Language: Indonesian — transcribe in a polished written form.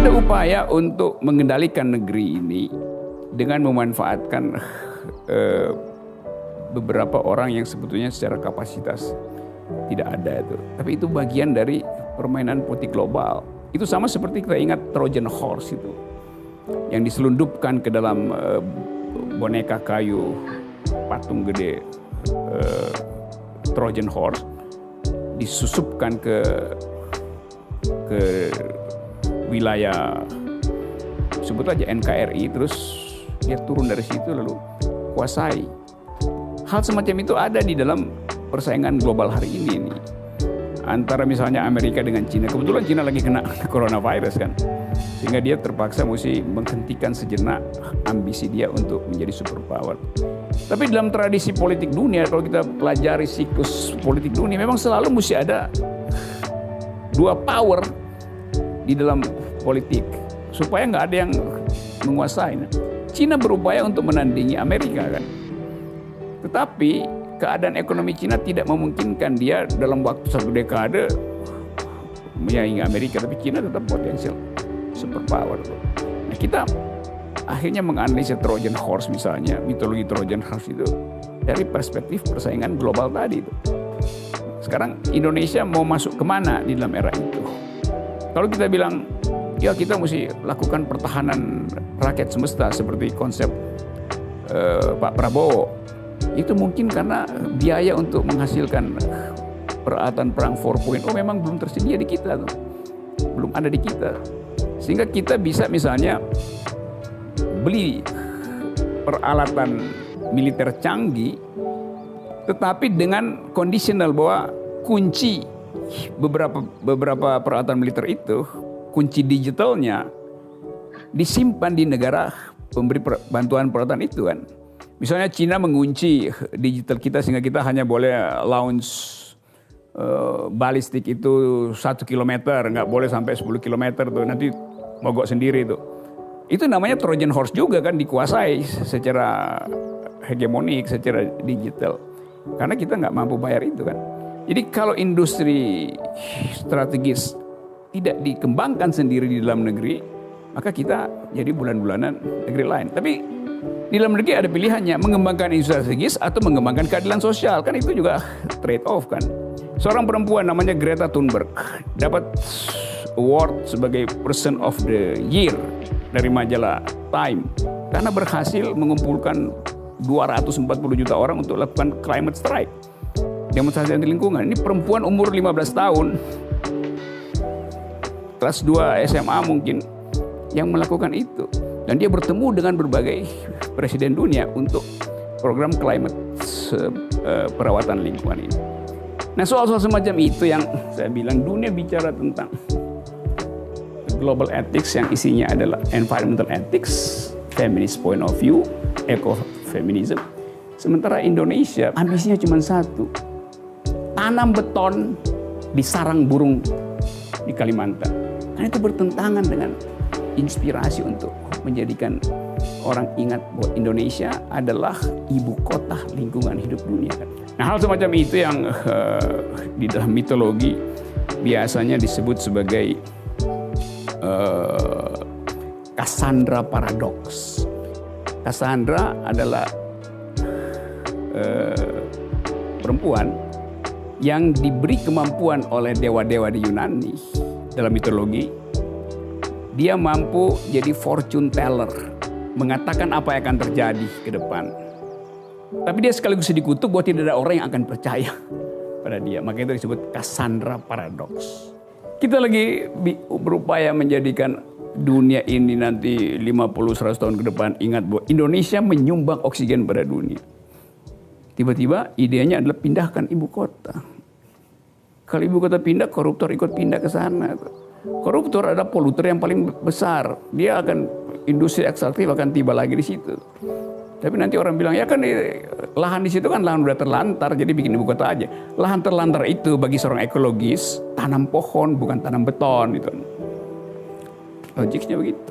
Ada upaya untuk mengendalikan negeri ini dengan memanfaatkan beberapa orang yang sebetulnya secara kapasitas tidak ada itu. Tapi itu bagian dari permainan politik global. Itu sama seperti kita ingat Trojan Horse itu, yang diselundupkan ke dalam boneka kayu, patung gede Trojan Horse, disusupkan ke wilayah sebut aja NKRI, terus dia turun dari situ lalu kuasai. Hal semacam itu ada di dalam persaingan global hari ini nih, antara misalnya Amerika dengan Cina. Kebetulan Cina lagi kena coronavirus kan, sehingga dia terpaksa mesti menghentikan sejenak ambisi dia untuk menjadi superpower. Tapi dalam tradisi politik dunia, kalau kita pelajari siklus politik dunia, memang selalu mesti ada dua power di dalam politik supaya nggak ada yang menguasai. Cina berupaya untuk menandingi Amerika kan, tetapi keadaan ekonomi Cina tidak memungkinkan dia dalam waktu satu dekade menyaingi Amerika, tapi Cina tetap potensial superpower. Nah, kita akhirnya menganalisa Trojan Horse misalnya, mitologi Trojan Horse itu dari perspektif persaingan global tadi itu. Sekarang Indonesia mau masuk kemana di dalam era itu? Kalau kita bilang, ya kita mesti lakukan pertahanan rakyat semesta seperti konsep Pak Prabowo, itu mungkin karena biaya untuk menghasilkan peralatan perang 4.0 memang belum tersedia di kita tuh. Belum ada di kita. Sehingga kita bisa misalnya beli peralatan militer canggih, tetapi dengan kondisional bahwa kunci beberapa peralatan militer itu, kunci digitalnya disimpan di negara pemberi bantuan peralatan itu kan. Misalnya Cina mengunci digital kita sehingga kita hanya boleh launch balistik itu 1 kilometer, nggak boleh sampai 10 kilometer tuh, nanti mogok sendiri tuh. Itu namanya Trojan Horse juga kan, dikuasai secara hegemonik, secara digital. Karena kita nggak mampu bayar itu kan. Jadi kalau industri strategis tidak dikembangkan sendiri di dalam negeri, maka kita jadi bulan-bulanan negeri lain. Tapi di dalam negeri ada pilihannya, mengembangkan industri strategis atau mengembangkan keadilan sosial. Kan itu juga trade off kan. Seorang perempuan namanya Greta Thunberg dapat award sebagai Person of the Year dari majalah Time karena berhasil mengumpulkan 240 juta orang untuk lakukan climate strike, demonstrasi anti lingkungan. Ini perempuan umur 15 tahun, kelas 2 SMA mungkin, yang melakukan itu. Dan dia bertemu dengan berbagai presiden dunia untuk program climate perawatan lingkungan ini. Nah, soal-soal semacam itu yang saya bilang dunia bicara tentang global ethics yang isinya adalah environmental ethics, feminist point of view, ecofeminism. Sementara Indonesia ambisinya cuma satu, tanam beton di sarang burung di Kalimantan. Karena itu bertentangan dengan inspirasi untuk menjadikan orang ingat bahwa Indonesia adalah ibu kota lingkungan hidup dunia. Nah, hal semacam itu yang di dalam mitologi biasanya disebut sebagai Cassandra Paradox. Cassandra adalah perempuan yang diberi kemampuan oleh dewa-dewa di Yunani dalam mitologi. Dia mampu jadi fortune teller, mengatakan apa yang akan terjadi ke depan. Tapi dia sekaligus dikutuk bahwa tidak ada orang yang akan percaya pada dia. Maka itu disebut Cassandra Paradox. Kita lagi berupaya menjadikan dunia ini nanti 50-100 tahun ke depan ingat bahwa Indonesia menyumbang oksigen pada dunia. Tiba-tiba idenya adalah pindahkan ibu kota. Kalau ibu kota pindah, koruptor ikut pindah ke sana. Koruptor adalah poluter yang paling besar. Dia akan, industri ekstraktif akan tiba lagi di situ. Tapi nanti orang bilang, ya kan lahan di situ kan lahan udah terlantar, jadi bikin ibu kota aja. Lahan terlantar itu bagi seorang ekologis, tanam pohon bukan tanam beton. Gitu. Logiknya begitu.